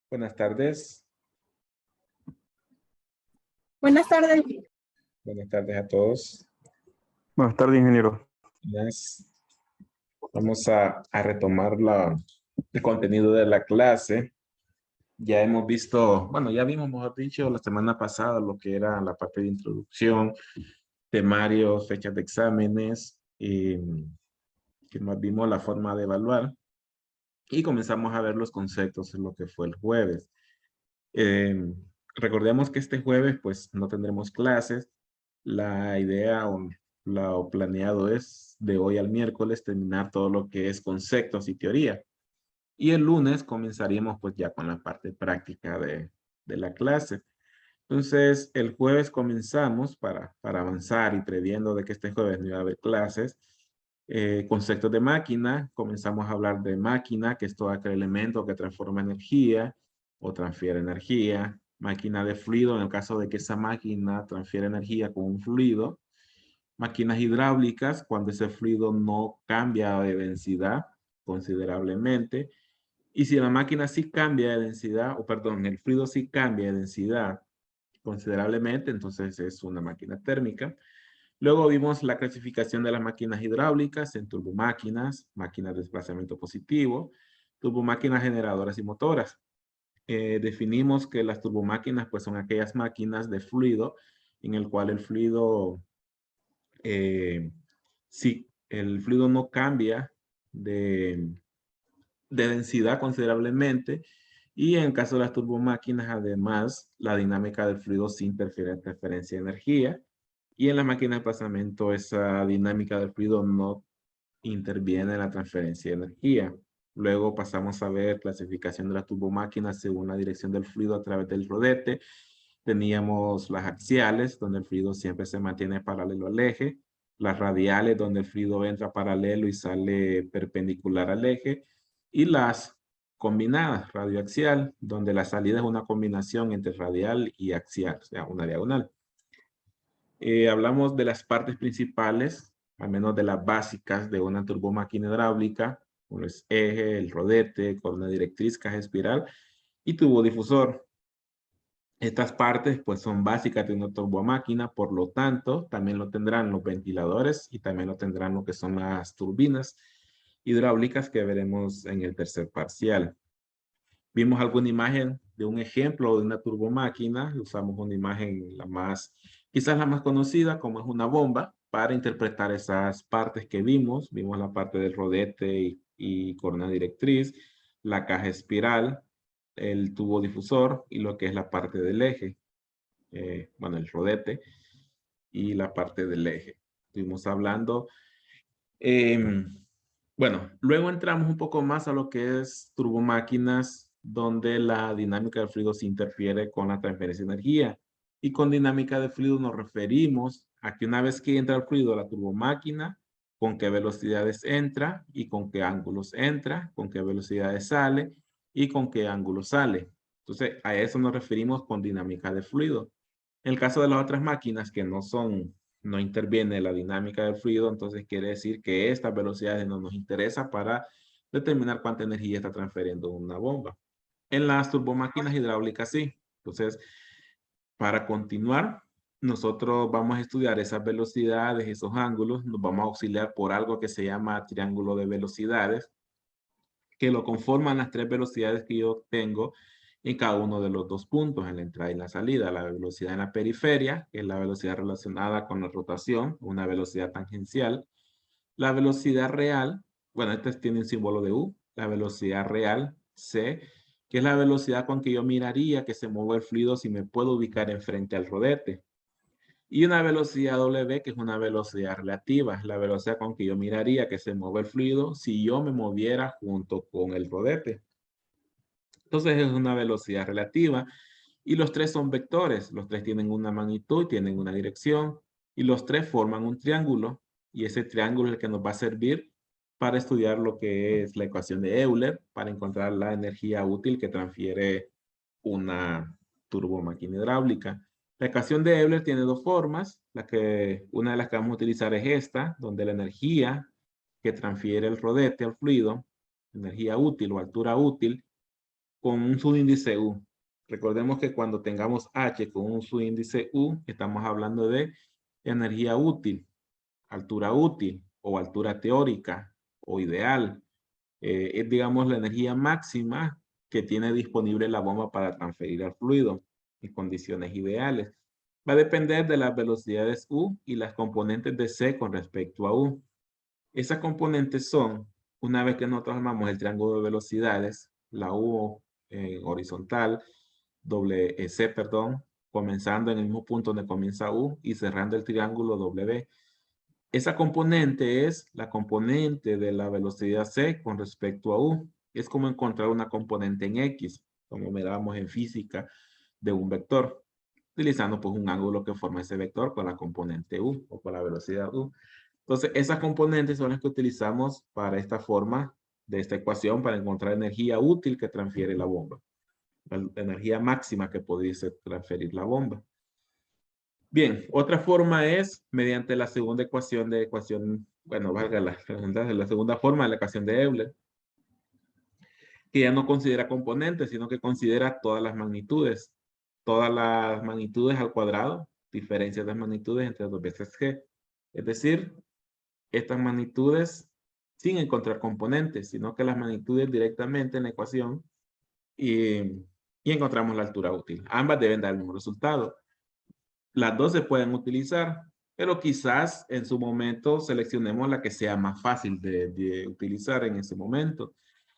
Buenas tardes. Buenas tardes. Buenas tardes a todos. Buenas tardes, ingeniero. Vamos a retomar el contenido de la clase. Ya hemos visto, bueno, ya vimos, mejor dicho, la semana pasada lo que era la parte de introducción, temarios, fechas de exámenes, y que más vimos la forma de evaluar. Y comenzamos a ver los conceptos en lo que fue el jueves. Recordemos que este jueves pues no tendremos clases. La idea o lo planeado es de hoy al miércoles terminar todo lo que es conceptos y teoría. Y el lunes comenzaríamos pues ya con la parte práctica de la clase. Entonces el jueves comenzamos para avanzar y previendo de que este jueves no iba a haber clases. Conceptos de máquina, comenzamos a hablar de máquina, que es todo aquel elemento que transforma energía o transfiere energía. Máquina de fluido, en el caso de que esa máquina transfiere energía con un fluido. Máquinas hidráulicas, cuando ese fluido no cambia de densidad considerablemente. Y si la máquina sí cambia de densidad, o perdón, el fluido sí cambia de densidad considerablemente, entonces es una máquina térmica. Luego vimos la clasificación de las máquinas hidráulicas en turbomáquinas, máquinas de desplazamiento positivo, turbomáquinas generadoras y motoras. Definimos que las turbomáquinas pues son aquellas máquinas de fluido en el cual el fluido, si el fluido no cambia de densidad considerablemente, y en caso de las turbomáquinas, además, la dinámica del fluido sí interfiere en transferencia de energía. Y en la máquina de desplazamiento, esa dinámica del fluido no interviene en la transferencia de energía. Luego pasamos a ver clasificación de las turbomáquinas según la dirección del fluido a través del rodete. Teníamos las axiales, donde el fluido siempre se mantiene paralelo al eje. Las radiales, donde el fluido entra paralelo y sale perpendicular al eje. Y las combinadas, radioaxial, donde la salida es una combinación entre radial y axial, o sea, una diagonal. Hablamos de las partes principales, al menos de las básicas de una turbomáquina hidráulica, como es eje, el rodete, columna directriz, caja espiral y tubo difusor. Estas partes pues son básicas de una turbomáquina, por lo tanto también lo tendrán los ventiladores y también lo tendrán lo que son las turbinas hidráulicas que veremos en el tercer parcial. Vimos alguna imagen de un ejemplo de una turbomáquina. Usamos una imagen quizás la más conocida, como es una bomba, para interpretar esas partes que vimos. Vimos la parte del rodete y corona directriz, la caja espiral, el tubo difusor y lo que es la parte del eje. Bueno, el rodete y la parte del eje. Estuvimos hablando. Bueno, luego entramos un poco más a lo que es turbomáquinas, donde la dinámica del fluido se interfiere con la transferencia de energía. Y con dinámica de fluido nos referimos a que una vez que entra el fluido a la turbomáquina, con qué velocidades entra y con qué ángulos entra, con qué velocidades sale y con qué ángulos sale. Entonces, a eso nos referimos con dinámica de fluido. En el caso de las otras máquinas que no interviene la dinámica del fluido, entonces quiere decir que estas velocidades no nos interesa para determinar cuánta energía está transfiriendo una bomba. En las turbomáquinas hidráulicas sí. Entonces, para continuar, nosotros vamos a estudiar esas velocidades, esos ángulos, nos vamos a auxiliar por algo que se llama triángulo de velocidades, que lo conforman las tres velocidades que yo tengo en cada uno de los dos puntos, en la entrada y la salida. La velocidad en la periferia, que es la velocidad relacionada con la rotación, una velocidad tangencial. La velocidad real, bueno, este tiene un símbolo de U. La velocidad real, C, que es la velocidad con que yo miraría que se mueve el fluido si me puedo ubicar enfrente al rodete. Y una velocidad W, que es una velocidad relativa, es la velocidad con que yo miraría que se mueve el fluido si yo me moviera junto con el rodete. Entonces es una velocidad relativa y los tres son vectores. Los tres tienen una magnitud, tienen una dirección y los tres forman un triángulo y ese triángulo es el que nos va a servir para estudiar lo que es la ecuación de Euler para encontrar la energía útil que transfiere una turbomáquina hidráulica. La ecuación de Euler tiene dos formas. Una de las que vamos a utilizar es esta, donde la energía que transfiere el rodete al fluido, energía útil o altura útil, con un subíndice U. Recordemos que cuando tengamos H con un subíndice U, estamos hablando de energía útil, altura útil o altura teórica o ideal. Es, digamos, la energía máxima que tiene disponible la bomba para transferir al fluido en condiciones ideales. Va a depender de las velocidades U y las componentes de C con respecto a U. Esas componentes son, una vez que nosotros armamos el triángulo de velocidades, la U horizontal, C, perdón, comenzando en el mismo punto donde comienza U y cerrando el triángulo W. Esa componente es la componente de la velocidad C con respecto a U. Es como encontrar una componente en X, como mirábamos en física de un vector, utilizando pues un ángulo que forma ese vector con la componente U o con la velocidad U. Entonces, esas componentes son las que utilizamos para esta forma de esta ecuación para encontrar energía útil que transfiere la bomba. La energía máxima que pudiese transferir la bomba. Bien, otra forma es mediante la segunda ecuación bueno, valga la segunda forma de la ecuación de Euler, que ya no considera componentes, sino que considera todas las magnitudes. Todas las magnitudes al cuadrado, diferencia de magnitudes entre 2 veces g. Es decir, estas magnitudes sin encontrar componentes, sino que las magnitudes directamente en la ecuación y encontramos la altura útil. Ambas deben dar el mismo resultado. Las dos se pueden utilizar, pero quizás en su momento seleccionemos la que sea más fácil de utilizar en ese momento.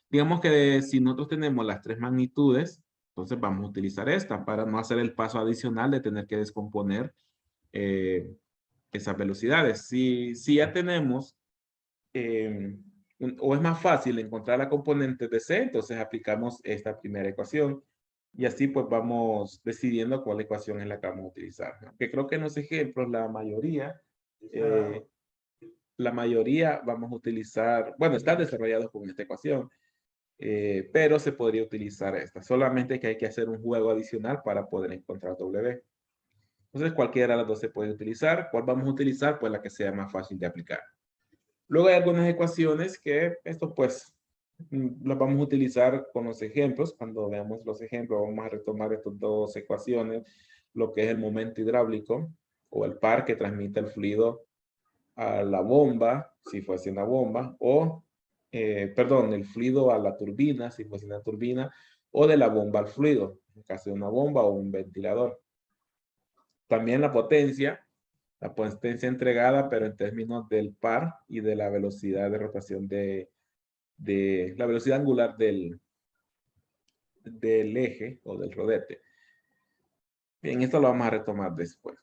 Digamos que si nosotros tenemos las 3 magnitudes, entonces vamos a utilizar esta para no hacer el paso adicional de tener que descomponer esas velocidades. Si ya tenemos, o es más fácil encontrar la componente de C, entonces aplicamos esta primera ecuación. Y así pues vamos decidiendo cuál ecuación es la que vamos a utilizar. Que creo que en los ejemplos la mayoría vamos a utilizar, bueno, están desarrollados con esta ecuación, pero se podría utilizar esta. Solamente que hay que hacer un juego adicional para poder encontrar W. Entonces cualquiera de las dos se puede utilizar. ¿Cuál vamos a utilizar? Pues la que sea más fácil de aplicar. Luego hay algunas ecuaciones que esto pues las vamos a utilizar con los ejemplos. Cuando veamos los ejemplos vamos a retomar estas dos ecuaciones, lo que es el momento hidráulico o el par que transmite el fluido a la bomba, si fuese una bomba, o, perdón, el fluido a la turbina, si fuese una turbina, o de la bomba al fluido, en caso de una bomba o un ventilador. También la potencia entregada, pero en términos del par y de la velocidad de rotación de la velocidad angular del eje o del rodete. Bien, esto lo vamos a retomar después.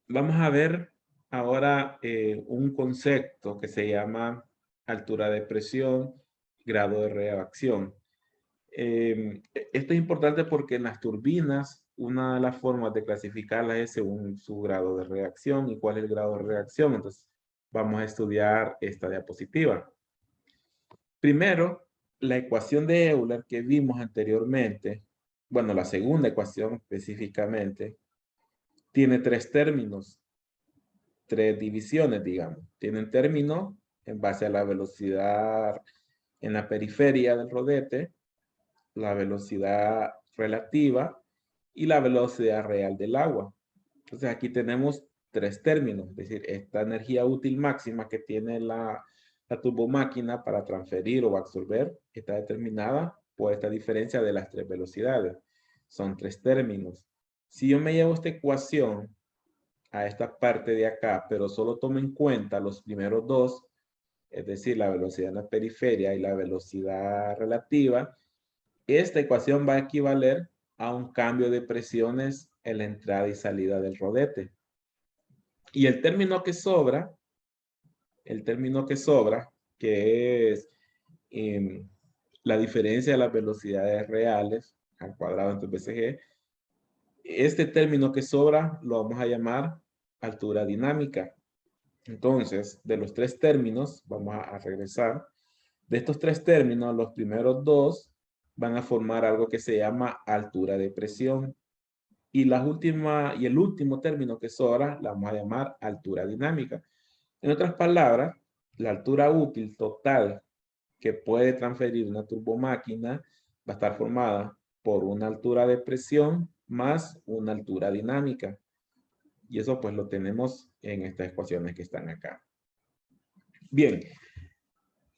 Vamos a ver ahora un concepto que se llama altura de presión, grado de reacción. Esto es importante porque en las turbinas, una de las formas de clasificarlas es según su grado de reacción y cuál es el grado de reacción. Entonces, vamos a estudiar esta diapositiva. Primero, la ecuación de Euler que vimos anteriormente, bueno, la segunda ecuación específicamente, tiene 3 términos, 3 divisiones, digamos. Tiene un término en base a la velocidad en la periferia del rodete, la velocidad relativa y la velocidad real del agua. Entonces aquí tenemos 3 términos, es decir, esta energía útil máxima que tiene la turbomáquina para transferir o absorber está determinada por esta diferencia de las 3 velocidades. Son 3 términos. Si yo me llevo esta ecuación a esta parte de acá, pero solo tomo en cuenta los primeros dos, es decir, la velocidad en la periferia y la velocidad relativa, esta ecuación va a equivaler a un cambio de presiones en la entrada y salida del rodete. Y el término que sobra, que es la diferencia de las velocidades reales al cuadrado entre BCG, este término que sobra lo vamos a llamar altura dinámica. Entonces, de los 3 términos, vamos a regresar. De estos 3 términos, los primeros 2 van a formar algo que se llama altura de presión. Y el último término que sobra, la vamos a llamar altura dinámica. En otras palabras, la altura útil total que puede transferir una turbomáquina va a estar formada por una altura de presión más una altura dinámica. Y eso pues lo tenemos en estas ecuaciones que están acá. Bien,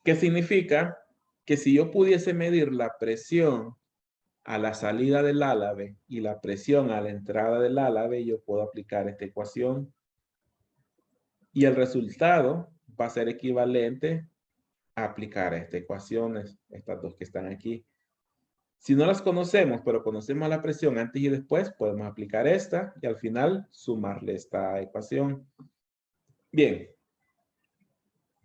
¿qué significa? Que si yo pudiese medir la presión a la salida del álave y la presión a la entrada del álave, yo puedo aplicar esta ecuación. Y el resultado va a ser equivalente a aplicar estas ecuaciones, estas dos que están aquí. Si no las conocemos, pero conocemos la presión antes y después, podemos aplicar esta y al final sumarle esta ecuación. Bien.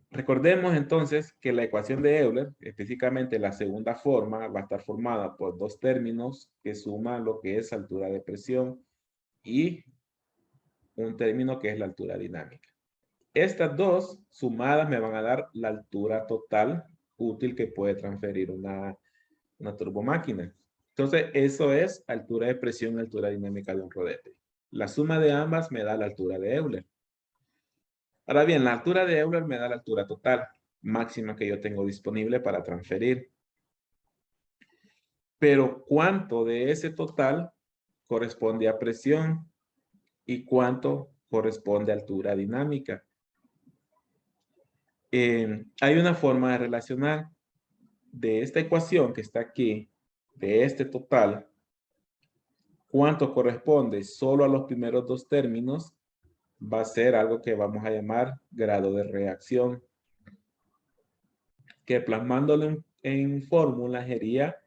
Recordemos entonces que la ecuación de Euler, específicamente la segunda forma, va a estar formada por dos términos que suman lo que es altura de presión y un término que es la altura dinámica. Estas dos sumadas me van a dar la altura total útil que puede transferir una turbomáquina. Entonces, eso es altura de presión y altura dinámica de un rodete. La suma de ambas me da la altura de Euler. Ahora bien, la altura de Euler me da la altura total máxima que yo tengo disponible para transferir. Pero ¿cuánto de ese total corresponde a presión y cuánto corresponde a altura dinámica? Hay una forma de relacionar de esta ecuación que está aquí, de este total, cuánto corresponde solo a los primeros dos términos, va a ser algo que vamos a llamar grado de reacción, que plasmándolo en fórmula sería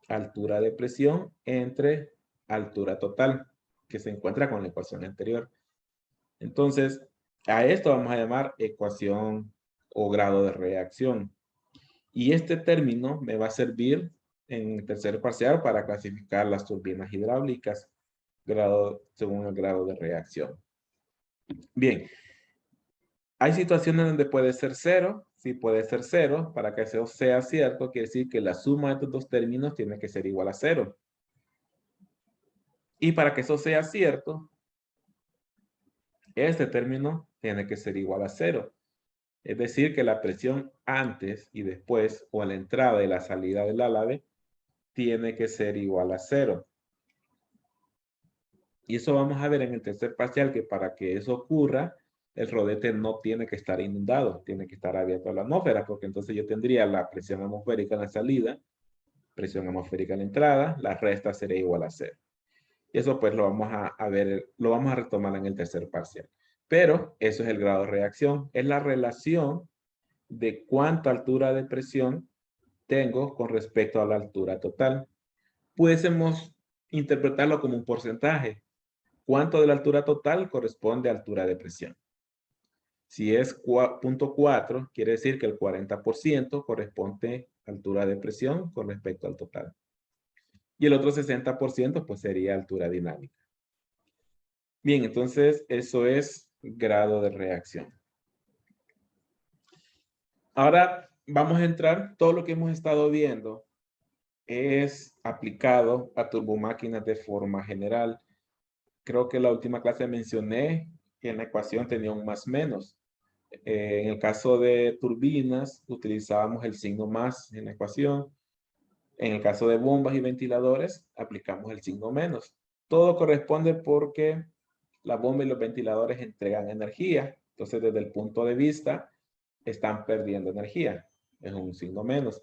altura de presión entre altura total, que se encuentra con la ecuación anterior. Entonces, a esto vamos a llamar ecuación o grado de reacción. Y este término me va a servir en tercer parcial para clasificar las turbinas hidráulicas según el grado de reacción. Bien, hay situaciones donde puede ser cero. Si puede ser cero, para que eso sea cierto, quiere decir que la suma de estos dos términos tiene que ser igual a cero. Y para que eso sea cierto, este término tiene que ser igual a cero. Es decir, que la presión antes y después, o a la entrada y la salida del álave, tiene que ser igual a cero. Y eso vamos a ver en el tercer parcial, que para que eso ocurra, el rodete no tiene que estar inundado, tiene que estar abierto a la atmósfera, porque entonces yo tendría la presión atmosférica en la salida, presión atmosférica en la entrada, la resta sería igual a cero. Y eso pues lo vamos a ver, lo vamos a retomar en el tercer parcial. Pero eso es el grado de reacción, es la relación de cuánta altura de presión tengo con respecto a la altura total. Pudiésemos interpretarlo como un porcentaje. ¿Cuánto de la altura total corresponde a altura de presión? Si es 0.4, quiere decir que el 40% corresponde a altura de presión con respecto al total. Y el otro 60% pues sería altura dinámica. Bien, entonces eso es grado de reacción. Ahora vamos a entrar, todo lo que hemos estado viendo es aplicado a turbomáquinas de forma general. Creo que la última clase mencioné que en la ecuación tenía un más menos. En el caso de turbinas utilizábamos el signo más en la ecuación. En el caso de bombas y ventiladores aplicamos el signo menos. Todo corresponde porque la bomba y los ventiladores entregan energía. Entonces, desde el punto de vista, están perdiendo energía. Es un signo menos.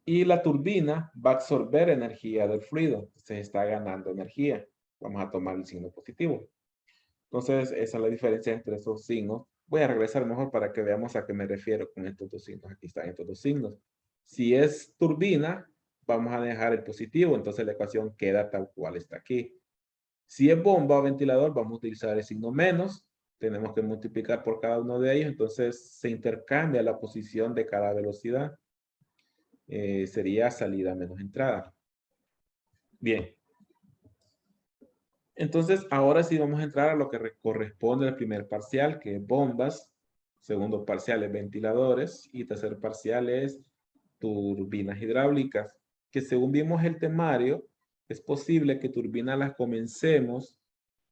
Y la turbina va a absorber energía del fluido. Entonces, está ganando energía. Vamos a tomar el signo positivo. Entonces, esa es la diferencia entre esos signos. Voy a regresar mejor para que veamos a qué me refiero con estos dos signos. Aquí están estos dos signos. Si es turbina, vamos a dejar el positivo. Entonces, la ecuación queda tal cual está aquí. Si es bomba o ventilador, vamos a utilizar el signo menos. Tenemos que multiplicar por cada uno de ellos. Entonces, se intercambia la posición de cada velocidad. Sería salida menos entrada. Bien. Entonces, ahora sí vamos a entrar a lo que corresponde al primer parcial, que es bombas. Segundo parcial es ventiladores. Y tercer parcial es turbinas hidráulicas. Que según vimos el temario, es posible que turbinas las comencemos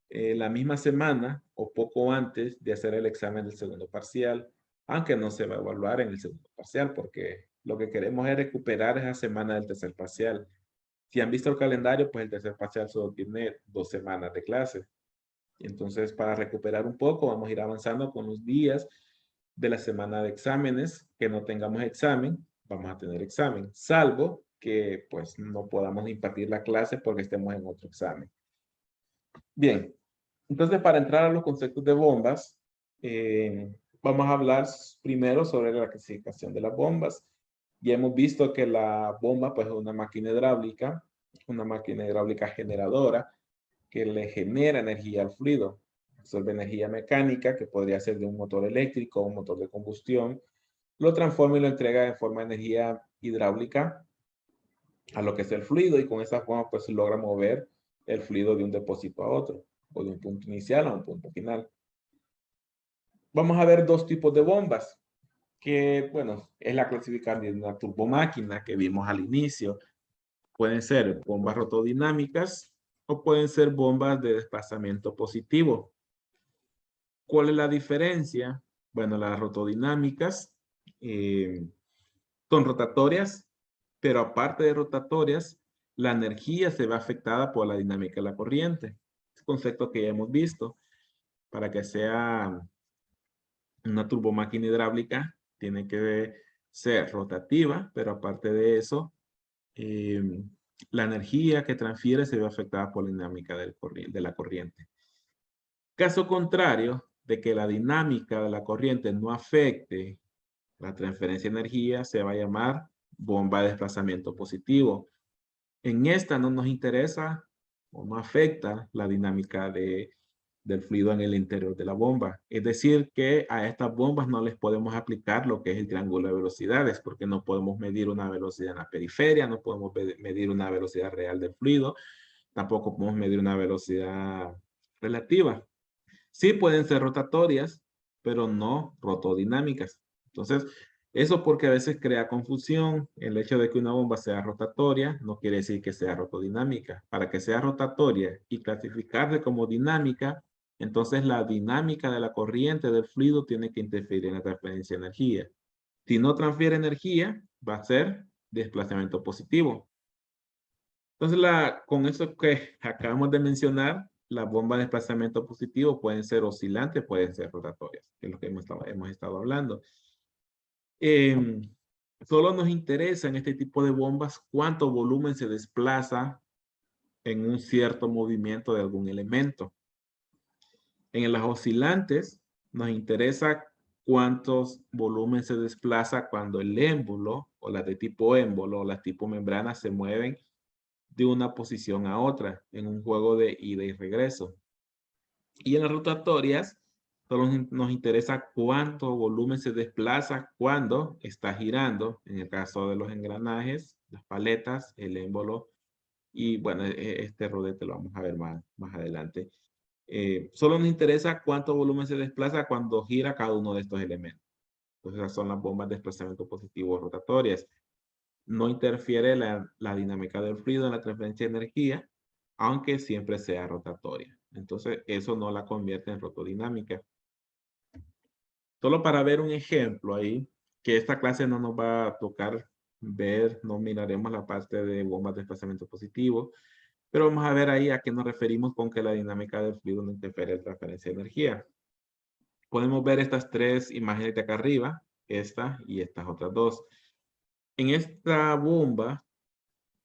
la misma semana o poco antes de hacer el examen del segundo parcial, aunque no se va a evaluar en el segundo parcial porque Lo que queremos es recuperar esa semana del tercer parcial. Si han visto el calendario, pues el tercer parcial solo tiene 2 semanas de clase. Entonces, para recuperar un poco, vamos a ir avanzando con los días de la semana de exámenes. Que no tengamos examen, vamos a tener examen, salvo que pues no podamos impartir la clase porque estemos en otro examen. Bien, entonces para entrar a los conceptos de bombas, vamos a hablar primero sobre la clasificación de las bombas. Ya hemos visto que la bomba pues es una máquina hidráulica generadora que le genera energía al fluido. Absorbe energía mecánica, que podría ser de un motor eléctrico o un motor de combustión, lo transforma y lo entrega en forma de energía hidráulica a lo que es el fluido, y con esa forma pues logra mover el fluido de un depósito a otro, o de un punto inicial a un punto final. Vamos a ver dos tipos de bombas, que bueno, es la clasificación de una turbomáquina que vimos al inicio. Pueden ser bombas rotodinámicas o pueden ser bombas de desplazamiento positivo. ¿Cuál es la diferencia? Bueno, las rotodinámicas son rotatorias, pero aparte de rotatorias, la energía se ve afectada por la dinámica de la corriente. Es un concepto que ya hemos visto. Para que sea una turbomáquina hidráulica, tiene que ser rotativa, pero aparte de eso, la energía que transfiere se ve afectada por la dinámica de la corriente. Caso contrario de que la dinámica de la corriente no afecte la transferencia de energía, se va a llamar bomba de desplazamiento positivo. En esta no nos interesa o no afecta la dinámica del fluido en el interior de la bomba. Es decir, que a estas bombas no les podemos aplicar lo que es el triángulo de velocidades, porque no podemos medir una velocidad en la periferia, no podemos medir una velocidad real del fluido, tampoco podemos medir una velocidad relativa. Sí pueden ser rotatorias, pero no rotodinámicas. Entonces, eso porque a veces crea confusión. El hecho de que una bomba sea rotatoria no quiere decir que sea rotodinámica. Para que sea rotatoria y clasificarse como dinámica, entonces la dinámica de la corriente del fluido tiene que interferir en la transferencia de energía. Si no transfiere energía, va a ser desplazamiento positivo. Entonces, con eso que acabamos de mencionar, las bombas de desplazamiento positivo pueden ser oscilantes, pueden ser rotatorias, que es lo que hemos estado hablando. Solo nos interesa en este tipo de bombas cuánto volumen se desplaza en un cierto movimiento de algún elemento. En las oscilantes nos interesa cuántos volumen se desplaza cuando el émbolo o las de tipo émbolo o las tipo membrana se mueven de una posición a otra en un juego de ida y regreso. Y en las rotatorias, solo nos interesa cuánto volumen se desplaza cuando está girando, en el caso de los engranajes, las paletas, el émbolo, y bueno, este rodete lo vamos a ver más adelante. Solo nos interesa cuánto volumen se desplaza cuando gira cada uno de estos elementos. Entonces, esas son las bombas de desplazamiento positivo rotatorias. No interfiere la dinámica del fluido en la transferencia de energía, aunque siempre sea rotatoria. Entonces, eso no la convierte en rotodinámica. Solo para ver un ejemplo ahí, que esta clase no nos va a tocar ver, no miraremos la parte de bombas de desplazamiento positivo, pero vamos a ver ahí a qué nos referimos con que la dinámica del fluido no interfiere en la transferencia de energía. Podemos ver estas tres imágenes de acá arriba, esta y estas otras dos. En esta bomba,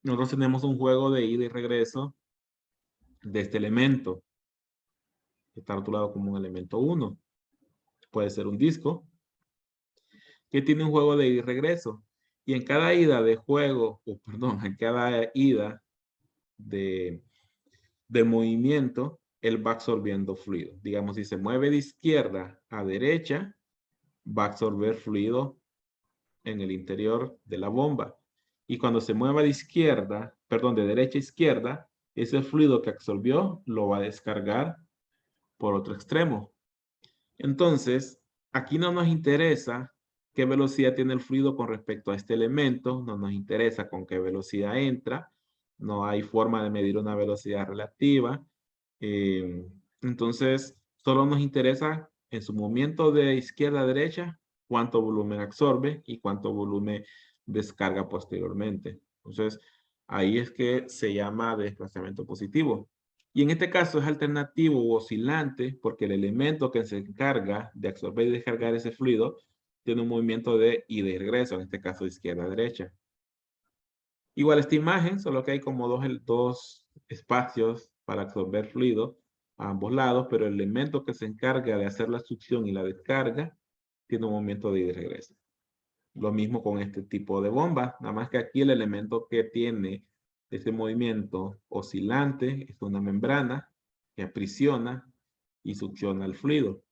nosotros tenemos un juego de ida y regreso de este elemento. Está rotulado como un elemento 1. Puede ser un disco que tiene un juego de ida y regreso. Y en cada ida de juego, o perdón, en cada ida de movimiento, él va absorbiendo fluido. Digamos, si se mueve de izquierda a derecha, va a absorber fluido en el interior de la bomba. Y cuando se mueva de izquierda, perdón, de derecha a izquierda, ese fluido que absorbió lo va a descargar por otro extremo. Entonces, aquí no nos interesa qué velocidad tiene el fluido con respecto a este elemento, no nos interesa con qué velocidad entra, no hay forma de medir una velocidad relativa. Entonces, solo nos interesa en su movimiento de izquierda a derecha cuánto volumen absorbe y cuánto volumen descarga posteriormente. Entonces, ahí es que se llama desplazamiento positivo. Y en este caso es alternativo o oscilante porque el elemento que se encarga de absorber y descargar ese fluido tiene un movimiento de ida y regreso, en este caso de izquierda a derecha. Igual esta imagen, solo que hay como dos espacios para absorber fluido a ambos lados, pero el elemento que se encarga de hacer la succión y la descarga tiene un movimiento de ida y regreso. Lo mismo con este tipo de bomba, nada más que aquí el elemento que tiene ese movimiento oscilante es una membrana que aprisiona y succiona el fluido.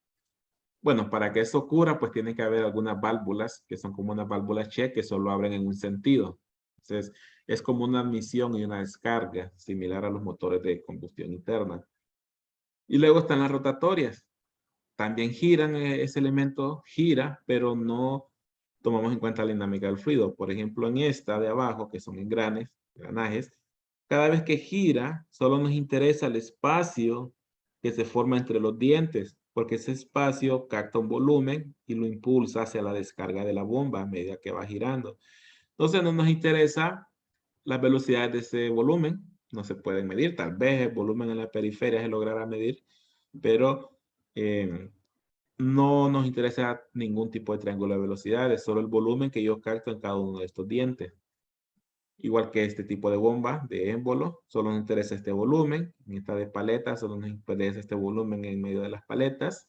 Bueno, para que eso ocurra, pues tiene que haber algunas válvulas que son como unas válvulas check que solo abren en un sentido. Entonces, es como una admisión y una descarga, similar a los motores de combustión interna. Y luego están las rotatorias. También giran, ese elemento gira, pero no tomamos en cuenta la dinámica del fluido. Por ejemplo, en esta de abajo, que son engranajes, cada vez que gira, solo nos interesa el espacio que se forma entre los dientes, porque ese espacio capta un volumen y lo impulsa hacia la descarga de la bomba a medida que va girando. Entonces no nos interesa las velocidades de ese volumen, no se pueden medir, tal vez el volumen en la periferia se logrará medir, pero no nos interesa ningún tipo de triángulo de velocidades, solo el volumen que yo capto en cada uno de estos dientes. Igual que este tipo de bomba de émbolo, solo nos interesa este volumen. En esta de paleta, solo nos interesa este volumen en medio de las paletas.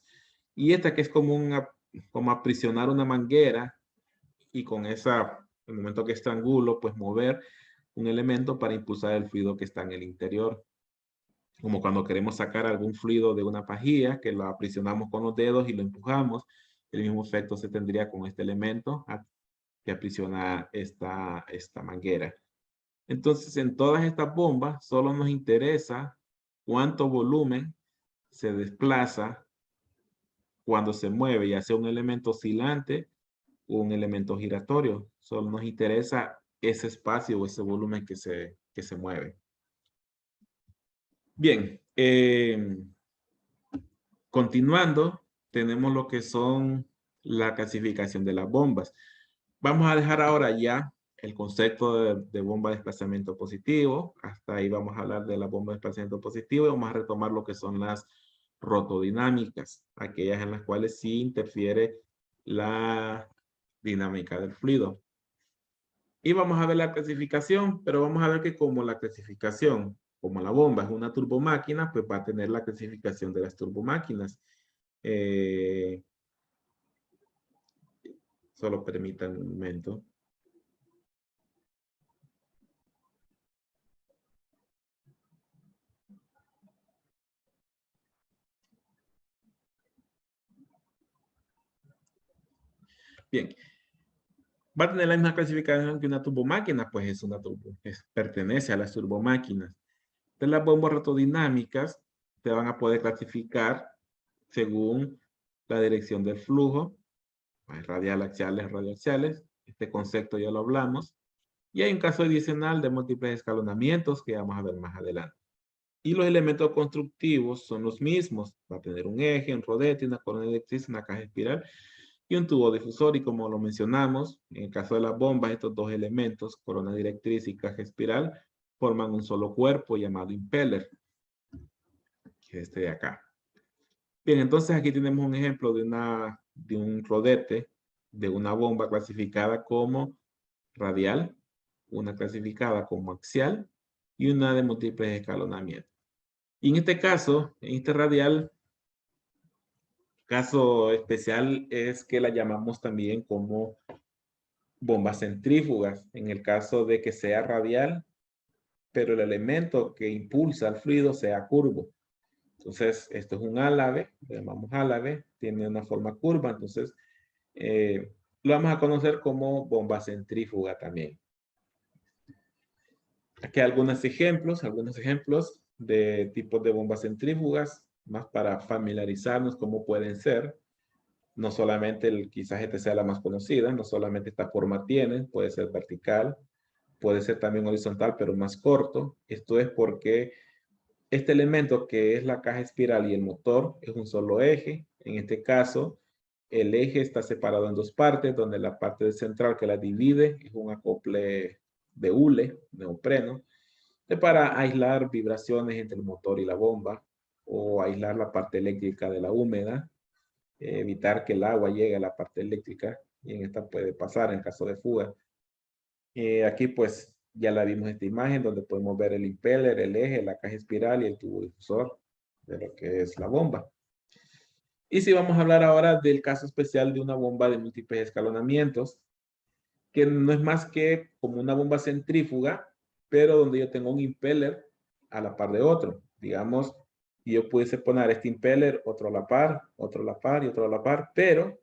Y esta que es como aprisionar una manguera y con esa, el momento que estrangulo, pues mover un elemento para impulsar el fluido que está en el interior. Como cuando queremos sacar algún fluido de una pajilla, que lo aprisionamos con los dedos y lo empujamos. El mismo efecto se tendría con este elemento que aprisiona esta manguera. Entonces, en todas estas bombas, solo nos interesa cuánto volumen se desplaza cuando se mueve, ya sea un elemento oscilante o un elemento giratorio. Solo nos interesa ese espacio o ese volumen que se mueve. Bien, continuando, tenemos lo que son la clasificación de las bombas. Vamos a dejar ahora ya el concepto de bomba de desplazamiento positivo. Hasta ahí vamos a hablar de la bomba de desplazamiento positivo y vamos a retomar lo que son las rotodinámicas, aquellas en las cuales sí interfiere la dinámica del fluido. Y vamos a ver la clasificación, pero vamos a ver que como la clasificación, como la bomba es una turbomáquina, pues va a tener la clasificación de las turbomáquinas. Solo permítanme un momento. Bien, va a tener la misma clasificación que una turbomáquina, pues es una pertenece a las turbomáquinas. De las bombas rotodinámicas te van a poder clasificar según la dirección del flujo, radial, axiales, radioaxiales. Este concepto ya lo hablamos. Y hay un caso adicional de múltiples escalonamientos que vamos a ver más adelante. Y los elementos constructivos son los mismos. Va a tener un eje, un rodete, una corona directriz, una caja espiral y un tubo difusor. Y como lo mencionamos, en el caso de las bombas, estos dos elementos, corona directriz y caja espiral, forman un solo cuerpo llamado impeller, que es este de acá. Bien, entonces aquí tenemos un ejemplo de un rodete, de una bomba clasificada como radial, una clasificada como axial y una de múltiples escalonamientos. Y en este caso, en este radial, caso especial es que la llamamos también como bombas centrífugas, en el caso de que sea radial, pero el elemento que impulsa el fluido sea curvo. Entonces, esto es un álave, le llamamos álave, tiene una forma curva, entonces lo vamos a conocer como bomba centrífuga también. Aquí hay algunos ejemplos de tipos de bombas centrífugas, más para familiarizarnos cómo pueden ser. No solamente, quizás esta sea la más conocida, no solamente esta forma tiene, puede ser vertical, puede ser también horizontal, pero más corto. Esto es porque este elemento que es la caja espiral y el motor es un solo eje. En este caso, El eje está separado en dos partes, donde la parte central que la divide es un acople de hule, neopreno, para aislar vibraciones entre el motor y la bomba, o aislar la parte eléctrica de la húmeda, evitar que el agua llegue a la parte eléctrica, y en esta puede pasar en caso de fuga. Aquí pues ya la vimos esta imagen donde podemos ver el impeller, el eje, la caja espiral y el tubo difusor de lo que es la bomba. Y si vamos a hablar ahora del caso especial de una bomba de múltiples escalonamientos, que no es más que como una bomba centrífuga, pero donde yo tengo un impeller a la par de otro. Digamos, yo pudiese poner este impeller, otro a la par, otro a la par y otro a la par, pero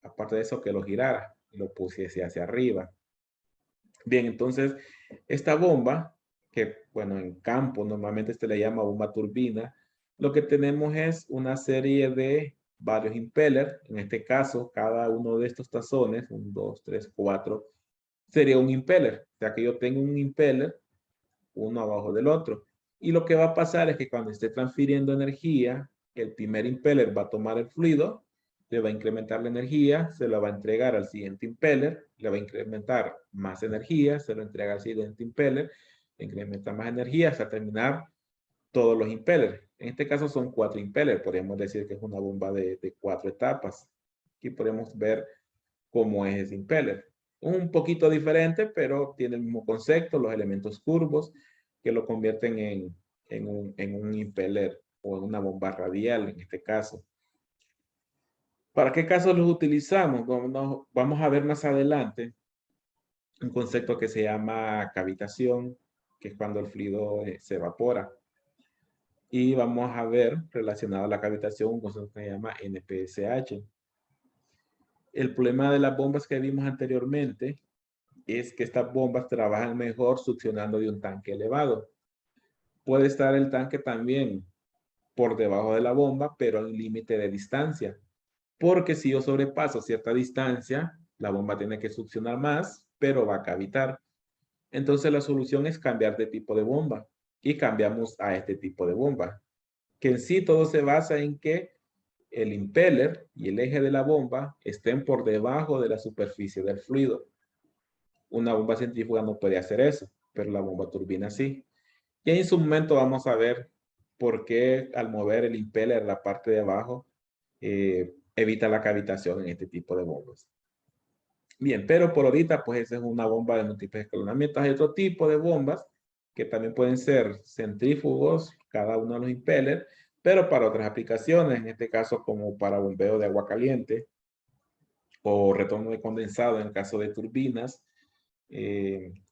aparte de eso que lo girara, lo pusiese hacia arriba. Bien, entonces, esta bomba, que bueno, en campo normalmente se le llama bomba turbina, lo que tenemos es una serie de varios impellers. En este caso, cada uno de estos tazones, 1, 2, 3, 4, sería un impeller. O sea que yo tengo un impeller, uno abajo del otro. Y lo que va a pasar es que cuando esté transfiriendo energía, el primer impeller va a tomar el fluido, le va a incrementar la energía, se la va a entregar al siguiente impeller, le va a incrementar más energía, se lo entrega al siguiente impeller, le incrementa más energía hasta terminar todos los impellers. En este caso son 4 impellers, podríamos decir que es una bomba de 4 etapas. Aquí podemos ver cómo es ese impeller. Un poquito diferente, pero tiene el mismo concepto, los elementos curvos que lo convierten en un impeller o en una bomba radial en este caso. ¿Para qué casos los utilizamos? Vamos a ver más adelante un concepto que se llama cavitación, que es cuando el fluido se evapora. Y vamos a ver, relacionado a la cavitación, un concepto que se llama NPSH. El problema de las bombas que vimos anteriormente es que estas bombas trabajan mejor succionando de un tanque elevado. Puede estar el tanque también por debajo de la bomba, pero a un límite de distancia. Porque si yo sobrepaso cierta distancia, la bomba tiene que succionar más, pero va a cavitar. Entonces la solución es cambiar de tipo de bomba. Y cambiamos a este tipo de bomba. Que en sí todo se basa en que el impeller y el eje de la bomba estén por debajo de la superficie del fluido. Una bomba centrífuga no puede hacer eso, pero la bomba turbina sí. Y en su momento vamos a ver por qué al mover el impeller la parte de abajo evita la cavitación en este tipo de bombas. Bien, pero por ahorita pues esa es una bomba de múltiples escalonamientos. Hay otro tipo de bombas que también pueden ser centrífugos, cada uno de los impellers, pero para otras aplicaciones, en este caso como para bombeo de agua caliente o retorno de condensado en el caso de turbinas,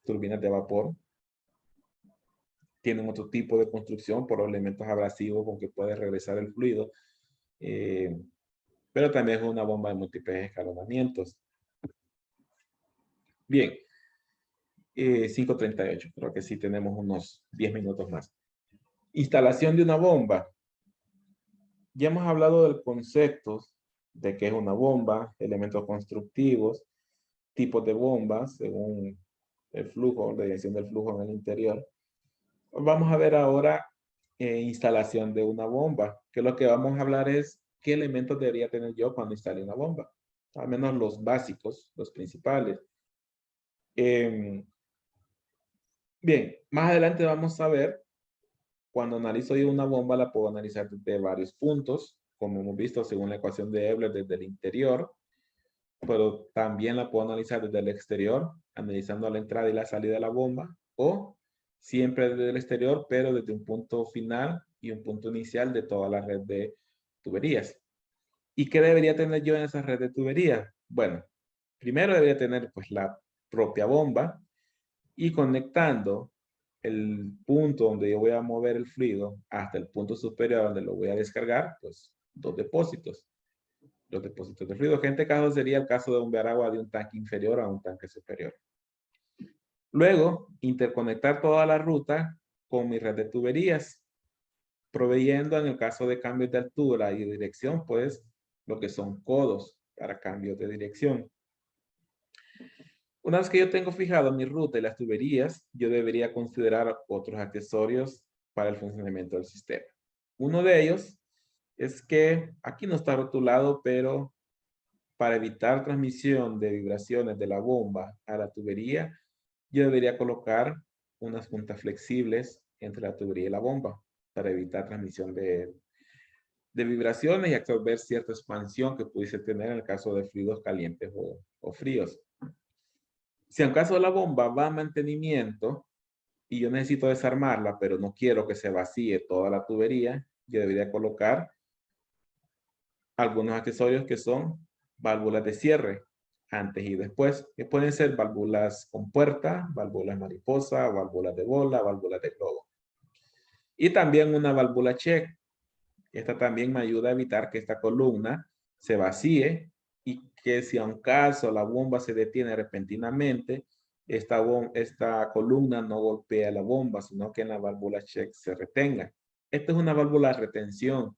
turbinas de vapor. Tienen otro tipo de construcción por los elementos abrasivos con que puede regresar el fluido. Pero también es una bomba de múltiples escalonamientos. Bien, 5:38, creo que sí tenemos unos 10 minutos más. Instalación de una bomba. Ya hemos hablado del concepto de qué es una bomba, elementos constructivos, tipos de bombas, según el flujo, la dirección del flujo en el interior. Vamos a ver ahora instalación de una bomba, que lo que vamos a hablar es qué elementos debería tener yo cuando instale una bomba. Al menos los básicos, los principales. Bien, más adelante vamos a ver, cuando analizo yo una bomba, la puedo analizar desde varios puntos, como hemos visto según la ecuación de Euler desde el interior, pero también la puedo analizar desde el exterior, analizando la entrada y la salida de la bomba, o siempre desde el exterior, pero desde un punto final y un punto inicial de toda la red de tuberías. ¿Y qué debería tener yo en esa red de tuberías? Bueno, primero debería tener pues la propia bomba y conectando el punto donde yo voy a mover el fluido hasta el punto superior donde lo voy a descargar, pues dos depósitos. Los depósitos de fluido, que en este caso sería el caso de bombear agua de un tanque inferior a un tanque superior. Luego, interconectar toda la ruta con mi red de tuberías, proveyendo en el caso de cambios de altura y de dirección, pues lo que son codos para cambios de dirección. Una vez que yo tengo fijado mi ruta y las tuberías, yo debería considerar otros accesorios para el funcionamiento del sistema. Uno de ellos es que aquí no está rotulado, pero para evitar transmisión de vibraciones de la bomba a la tubería, yo debería colocar unas juntas flexibles entre la tubería y la bomba para evitar transmisión de vibraciones y absorber cierta expansión que pudiese tener en el caso de fluidos calientes o fríos. Si en caso la bomba va a mantenimiento y yo necesito desarmarla, pero no quiero que se vacíe toda la tubería, yo debería colocar algunos accesorios que son válvulas de cierre antes y después, que pueden ser válvulas con puerta, válvulas mariposa, válvulas de bola, válvulas de globo. Y también una válvula check. Esta también me ayuda a evitar que esta columna se vacíe y que si a un caso la bomba se detiene repentinamente, esta columna no golpea la bomba, sino que en la válvula check se retenga. Esta es una válvula de retención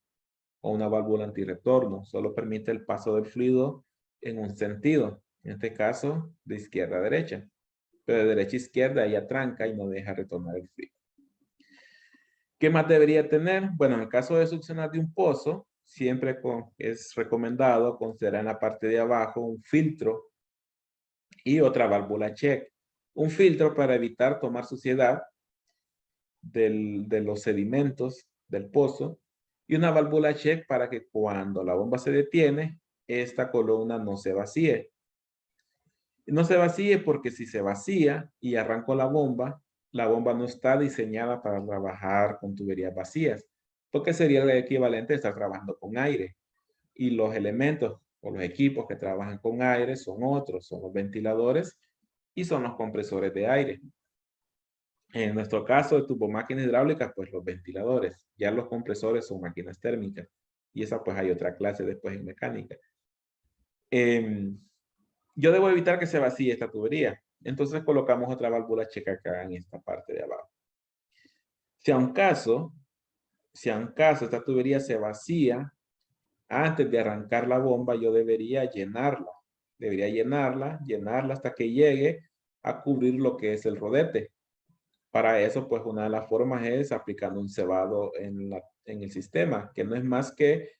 o una válvula antirretorno. Solo permite el paso del fluido en un sentido, en este caso de izquierda a derecha. Pero de derecha a izquierda ella tranca y no deja retornar el fluido. ¿Qué más debería tener? Bueno, en el caso de succionar de un pozo, siempre es recomendado considerar en la parte de abajo un filtro y otra válvula check. Un filtro para evitar tomar suciedad de los sedimentos del pozo y una válvula check para que cuando la bomba se detiene, esta columna no se vacíe. No se vacíe porque si se vacía y arranco la bomba no está diseñada para trabajar con tuberías vacías, porque sería el equivalente a estar trabajando con aire. Y los elementos o los equipos que trabajan con aire son otros, son los ventiladores y son los compresores de aire. En nuestro caso de turbomáquinas hidráulicas, pues los ventiladores. Ya los compresores son máquinas térmicas. Y esa pues hay otra clase después en mecánica. Yo debo evitar que se vacíe esta tubería. Entonces colocamos otra válvula check acá en esta parte de abajo. Si a un caso esta tubería se vacía, antes de arrancar la bomba yo debería llenarla. Debería llenarla hasta que llegue a cubrir lo que es el rodete. Para eso, pues una de las formas es aplicando un cebado en el sistema, que no es más que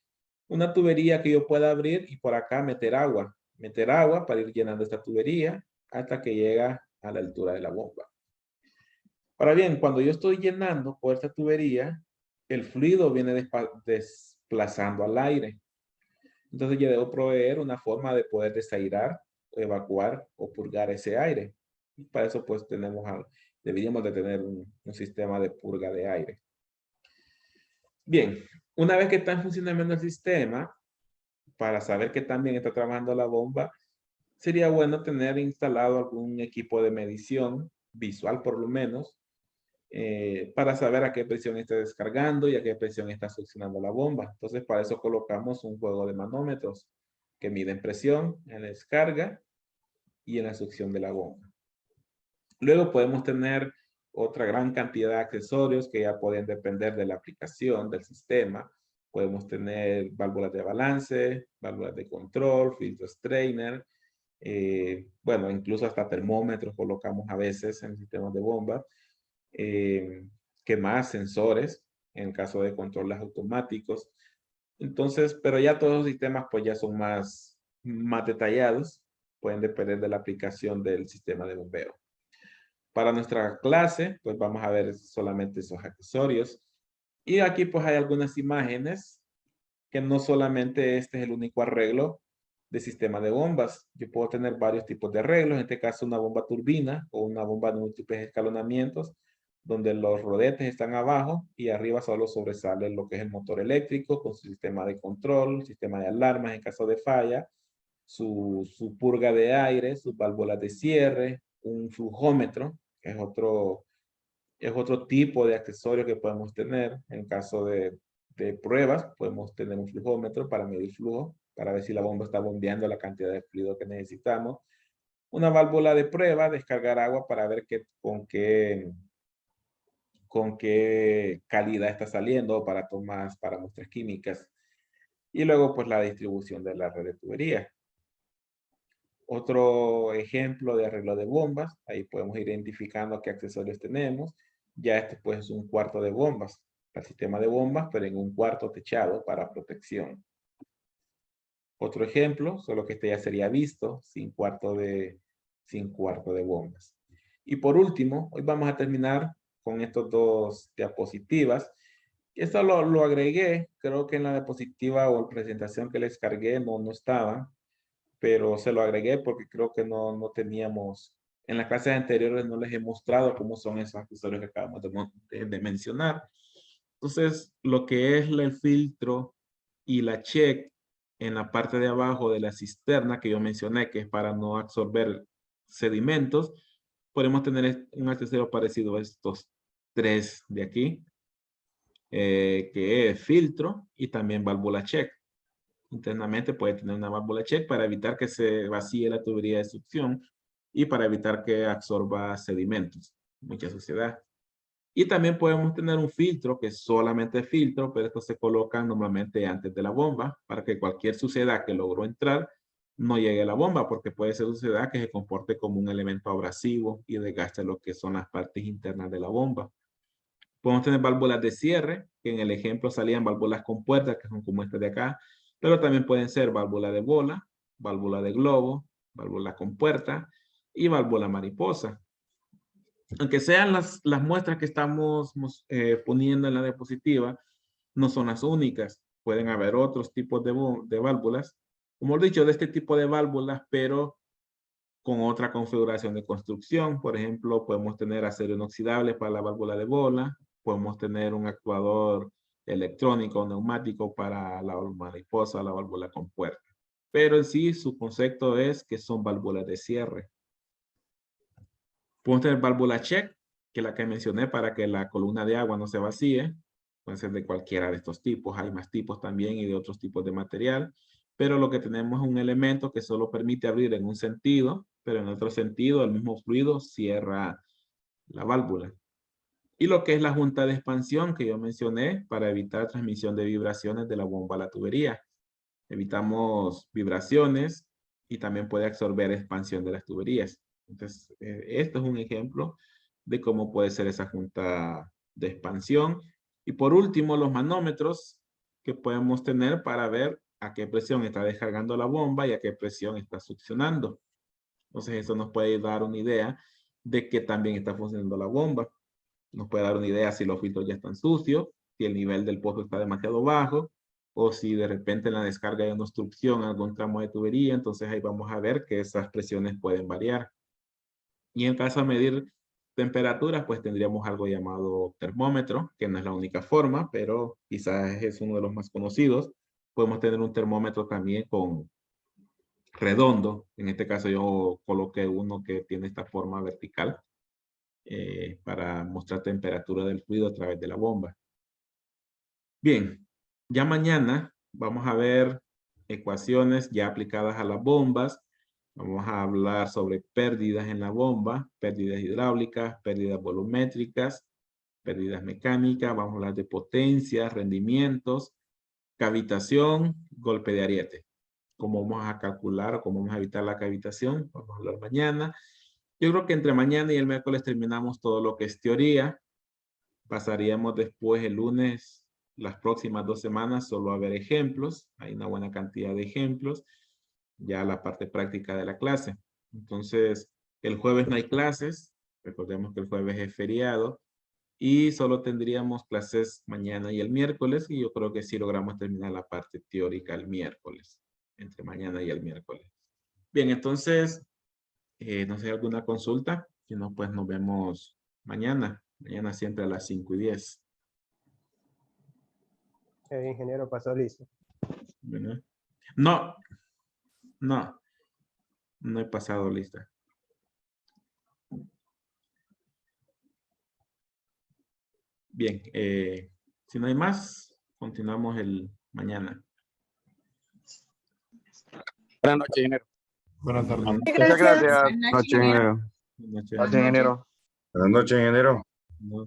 una tubería que yo pueda abrir y por acá meter agua. Meter agua para ir llenando esta tubería hasta que llega a la altura de la bomba. Ahora bien, cuando yo estoy llenando por esta tubería, el fluido viene desplazando al aire. Entonces yo debo proveer una forma de poder desairar, evacuar o purgar ese aire. Y para eso pues deberíamos de tener un sistema de purga de aire. Bien, una vez que está en funcionamiento el sistema, para saber que también está trabajando la bomba, sería bueno tener instalado algún equipo de medición, visual por lo menos, para saber a qué presión está descargando y a qué presión está succionando la bomba. Entonces, para eso colocamos un juego de manómetros que miden presión en la descarga y en la succión de la bomba. Luego podemos tener otra gran cantidad de accesorios que ya pueden depender de la aplicación del sistema. Podemos tener válvulas de balance, válvulas de control, filtros strainer, bueno, incluso hasta termómetros colocamos a veces en sistemas de bomba. ¿Qué más? Sensores, en caso de controles automáticos. Entonces, pero ya todos los sistemas pues ya son más detallados. Pueden depender de la aplicación del sistema de bombeo. Para nuestra clase, pues vamos a ver solamente esos accesorios. Y aquí pues hay algunas imágenes que no solamente este es el único arreglo de sistema de bombas. Yo puedo tener varios tipos de arreglos, en este caso una bomba turbina o una bomba de múltiples escalonamientos, donde los rodetes están abajo y arriba solo sobresale lo que es el motor eléctrico con su sistema de control, sistema de alarmas en caso de falla, su purga de aire, sus válvulas de cierre, un flujómetro, que es otro tipo de accesorio que podemos tener en caso de pruebas. Podemos tener un flujómetro para medir flujo, para ver si la bomba está bombeando la cantidad de fluido que necesitamos. Una válvula de prueba, descargar agua para ver con qué calidad está saliendo para muestras químicas. Y luego, pues, la distribución de la red de tubería. Otro ejemplo de arreglo de bombas, ahí podemos ir identificando qué accesorios tenemos. Ya este pues es un cuarto de bombas, el sistema de bombas, pero en un cuarto techado para protección. Otro ejemplo, solo que este ya sería visto sin cuarto de bombas. Y por último, hoy vamos a terminar con estos dos diapositivas. Esto lo agregué, creo que en la diapositiva o presentación que les cargué no estaba, pero se lo agregué porque creo que no teníamos, en las clases anteriores no les he mostrado cómo son esos accesorios que acabamos de mencionar. Entonces, lo que es el filtro y la check en la parte de abajo de la cisterna que yo mencioné, que es para no absorber sedimentos, podemos tener un accesorio parecido a estos tres de aquí, que es filtro y también válvula check. Internamente puede tener una válvula check para evitar que se vacíe la tubería de succión y para evitar que absorba sedimentos, mucha suciedad. Y también podemos tener un filtro que es solamente filtro, pero esto se coloca normalmente antes de la bomba para que cualquier suciedad que logró entrar no llegue a la bomba, porque puede ser suciedad que se comporte como un elemento abrasivo y desgaste lo que son las partes internas de la bomba. Podemos tener válvulas de cierre, que en el ejemplo salían válvulas con puertas, que son como esta de acá, pero también pueden ser válvula de bola, válvula de globo, válvula con puerta y válvula mariposa. Aunque sean las muestras que estamos poniendo en la diapositiva, no son las únicas. Pueden haber otros tipos de válvulas, como he dicho, de este tipo de válvulas, pero con otra configuración de construcción. Por ejemplo, podemos tener acero inoxidable para la válvula de bola, podemos tener un actuador electrónico neumático para la mariposa, la válvula con puerta. Pero en sí, su concepto es que son válvulas de cierre. Podemos tener válvula check, que es la que mencioné para que la columna de agua no se vacíe. Puede ser de cualquiera de estos tipos. Hay más tipos también y de otros tipos de material. Pero lo que tenemos es un elemento que solo permite abrir en un sentido, pero en otro sentido el mismo fluido cierra la válvula. Y lo que es la junta de expansión que yo mencioné para evitar transmisión de vibraciones de la bomba a la tubería. Evitamos vibraciones y también puede absorber expansión de las tuberías. Entonces, esto es un ejemplo de cómo puede ser esa junta de expansión. Y por último, los manómetros que podemos tener para ver a qué presión está descargando la bomba y a qué presión está succionando. Entonces, eso nos puede dar una idea de que también está funcionando la bomba. Nos puede dar una idea si los filtros ya están sucios, si el nivel del pozo está demasiado bajo, o si de repente en la descarga hay una obstrucción en algún tramo de tubería, entonces ahí vamos a ver que esas presiones pueden variar. Y en caso de medir temperaturas, pues tendríamos algo llamado termómetro, que no es la única forma, pero quizás es uno de los más conocidos. Podemos tener un termómetro también con redondo. En este caso yo coloqué uno que tiene esta forma vertical para mostrar temperatura del fluido a través de la bomba. Bien, ya mañana vamos a ver ecuaciones ya aplicadas a las bombas. Vamos a hablar sobre pérdidas en la bomba, pérdidas hidráulicas, pérdidas volumétricas, pérdidas mecánicas. Vamos a hablar de potencias, rendimientos, cavitación, golpe de ariete. Cómo vamos a calcular o cómo vamos a evitar la cavitación. Vamos a hablar mañana. Yo creo que entre mañana y el miércoles terminamos todo lo que es teoría. Pasaríamos después el lunes, las próximas 2 semanas, solo a ver ejemplos. Hay una buena cantidad de ejemplos. Ya la parte práctica de la clase. Entonces, el jueves no hay clases. Recordemos que el jueves es feriado. Y solo tendríamos clases mañana y el miércoles. Y yo creo que sí logramos terminar la parte teórica el miércoles. Entre mañana y el miércoles. Bien, entonces, no sé, ¿alguna consulta? Si no, pues nos vemos mañana. Mañana siempre a las 5:10. Ingeniero, pasó listo. ¿Verdad? No, no he pasado lista. Bien, si no hay más, continuamos el mañana. Buenas noches, ingeniero. Buenas tardes. Muchas gracias. Noche, ingeniero. Buenas noches. Noche, ingeniero. Buenas noches, ingeniero. No.